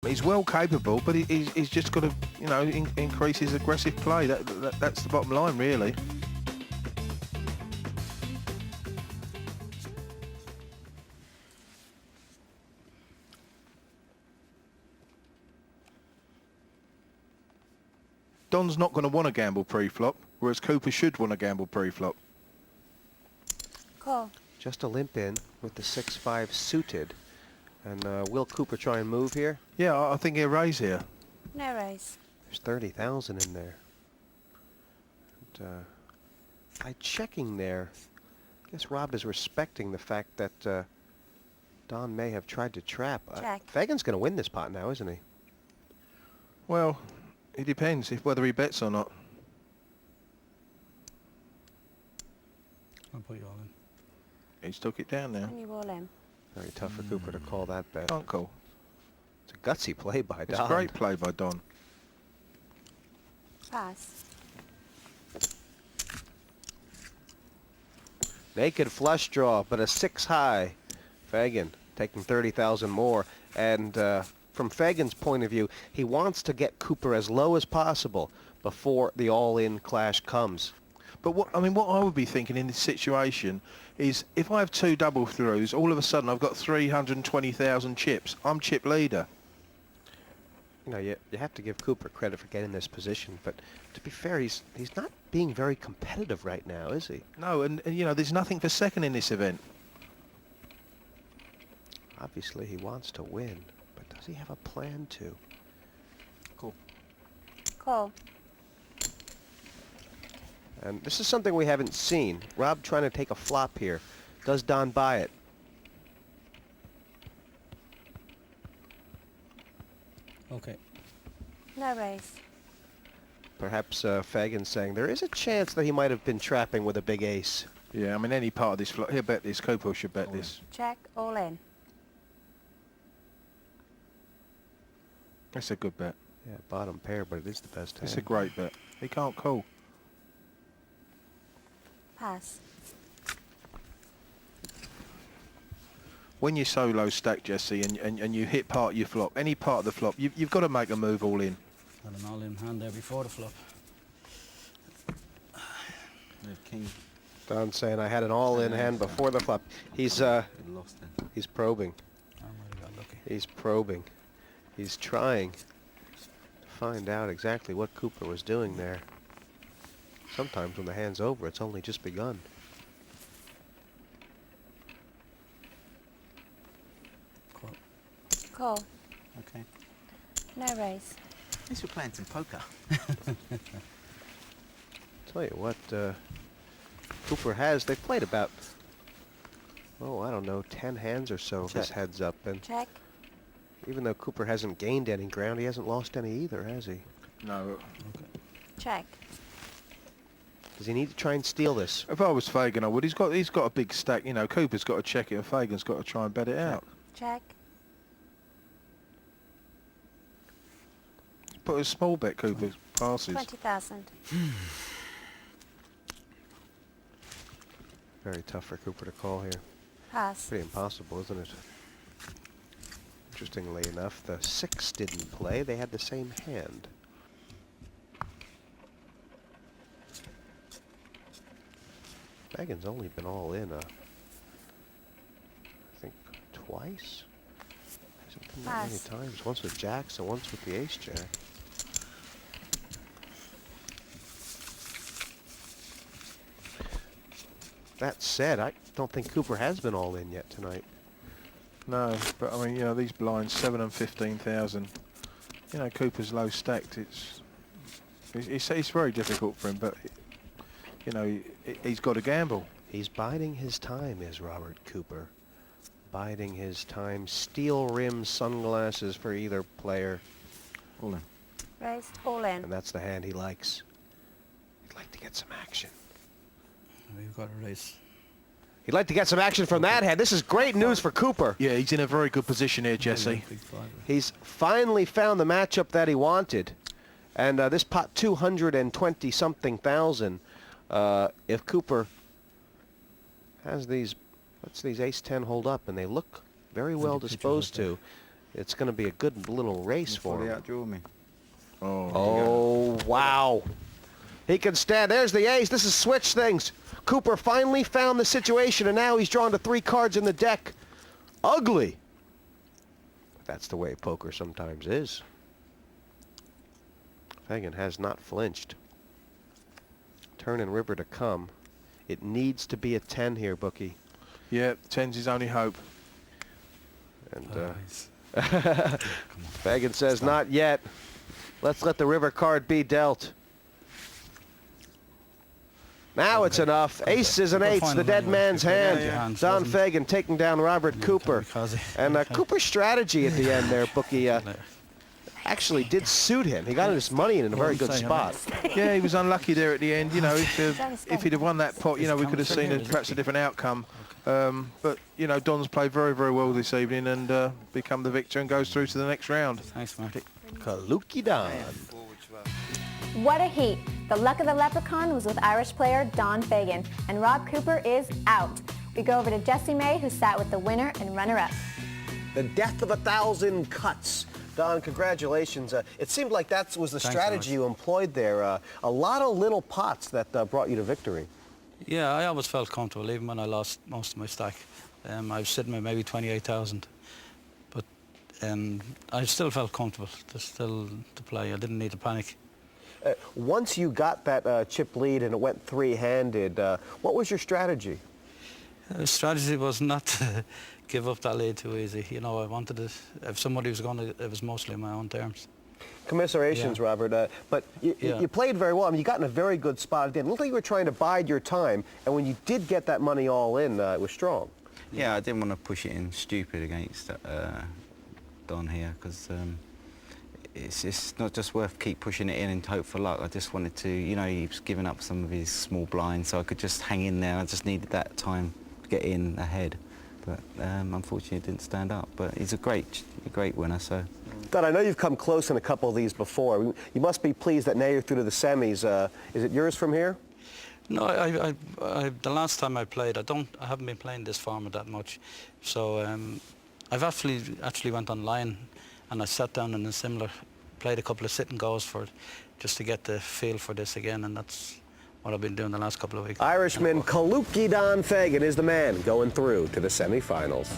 He's well capable, but he's just got to, you know, increase his aggressive play. That's the bottom line, really. Don's not going to want to gamble pre-flop, whereas Cooper should want to gamble pre-flop. Call. Just a limp in with the 6-5 suited. And will Cooper try and move here? Yeah, I think he'll raise here. No raise. There's 30,000 in there. And, by checking there, I guess Rob is respecting the fact that Don may have tried to trap. Check. Fagan's going to win this pot now, isn't he? Well, it depends whether he bets or not. I'll put you all in. He's took it down now. And you all in. Very tough for Cooper to call that bet. Can't call. It's a gutsy play by It's Don. a great play by Don. Pass. Naked flush draw, but a 6 high. Fagan taking 30,000 more. And from Fagan's point of view, he wants to get Cooper as low as possible before the all-in clash comes. But what I would be thinking in this situation is if I have 2 double throughs, all of a sudden I've got 320,000 chips. I'm chip leader. You know, you have to give Cooper credit for getting this position, but to be fair, he's not being very competitive right now, is he? No, and you know, there's nothing for second in this event. Obviously, he wants to win, but does he have a plan to? Cool. Call. And this is something we haven't seen. Rob trying to take a flop here. Does Don buy it? Okay. No raise. Perhaps Fagan saying there is a chance that he might have been trapping with a big ace. Yeah, I mean, any part of this flop, he'll bet this. Cooper should bet All this. Check. All in. That's a good bet. Yeah, bottom pair, but it is the best hand. It's a great bet. He can't call. Pass. When you're so low stack, Jesse, and you hit part of your flop, any part of the flop, you've got to make a move all in. Had an all-in hand there before the flop. We have king. Don saying I had an all-in hand before the flop. He's Lost it. he's probing. I might have got lucky. He's probing. He's trying to find out exactly what Cooper was doing there. Sometimes when the hand's over, it's only just begun. Call. Call. Okay. No raise. At least we're playing some poker. Tell you what, Cooper has. They've played about, oh, I don't know, 10 hands or so. This Check. heads up, and Check. even though Cooper hasn't gained any ground, he hasn't lost any either, has he? No. Okay. Check. Does he need to try and steal this? If I was Fagan, I would. He's got a big stack. You know, Cooper's got to check it, and Fagan's got to try and bet it out. Check. Put a small bet, Cooper passes. 20,000. Very tough for Cooper to call here. Pass. Pretty impossible, isn't it? Interestingly enough, the 6 didn't play. They had the same hand. Fagan's only been all in, I think, twice? Hasn't been that many Pass. times. Once with jacks and once with the ace jack. That said, I don't think Cooper has been all in yet tonight. No, but I mean, you know, these blinds, 7 and 15,000. You know, Cooper's low stacked. It's very difficult for him, but you know, he's got to gamble. He's biding his time, is Robert Cooper. Biding his time. Steel rim sunglasses for either player. All in. Raise. All in. And that's the hand he likes. He'd like to get some action. We've got a race. He'd like to get some action from that hand. This is great news for Cooper. Yeah, he's in a very good position here, Jesse. Big five. He's finally found the matchup that he wanted. And this pot, 220-something thousand. If Cooper has these, lets these ace-10 hold up, and they look very well disposed to, it's going to be a good little race for Fully him. outdraw me. Oh. Oh, wow. He can stand. There's the ace. This is switch things. Cooper finally found the situation, and now he's drawn to 3 cards in the deck. Ugly. That's the way poker sometimes is. Fagan has not flinched. Turn and river to come. It needs to be a 10 here, bookie. Yeah, 10's his only hope. And Nice. Fagan says, not yet. Let's let the river card be dealt. Now it's enough. Aces and We'll eights, find the them dead anyway. man's Yeah, hand. yeah. Don Wasn't- Fagan taking down Robert Cooper. Kamikaze. And Cooper's strategy at the end there, bookie, actually did suit him. He got his money in a very good spot. Yeah, he was unlucky there at the end. You know, if he'd have won that pot, you know, we could have seen perhaps a different outcome. But, you know, Don's played very, very well this evening and become the victor and goes through to the next round. Thanks, Marty. Kaluki Don. What a heat. The luck of the leprechaun was with Irish player Don Fagan, and Rob Cooper is out. We go over to Jesse May, who sat with the winner and runner-up. The death of 1,000 cuts. Don, congratulations. It seemed like that was the Thanks, strategy you employed there. A lot of little pots that brought you to victory. Yeah, I always felt comfortable, even when I lost most of my stack. I was sitting with maybe 28,000. But I still felt comfortable to play. I didn't need to panic. Once you got that chip lead and it went 3-handed, what was your strategy? The strategy was not to give up that lead too easy. You know, I wanted to, if somebody was going to, it was mostly on my own terms. Commiserations, Yeah. Robert. But you played very well. I mean, you got in a very good spot. It didn't look like you were trying to bide your time. And when you did get that money all in, it was strong. Yeah, I didn't want to push it in stupid against Don here because it's not just worth keep pushing it in and hope for luck. I just wanted to, you know, he was giving up some of his small blinds, so I could just hang in there. I just needed that time to get in ahead. But unfortunately, it didn't stand up. But he's a great winner, so. Don, I know you've come close in a couple of these before. You must be pleased that now you're through to the semis. Is it yours from here? No, the last time I played, I haven't been playing this format that much. So I've actually went online and I sat down in a similar, played a couple of sit and goes for it, just to get the feel for this again, and that's what I've been doing the last couple of weeks. Irishman Kaluki Don Fagan is the man going through to the semifinals.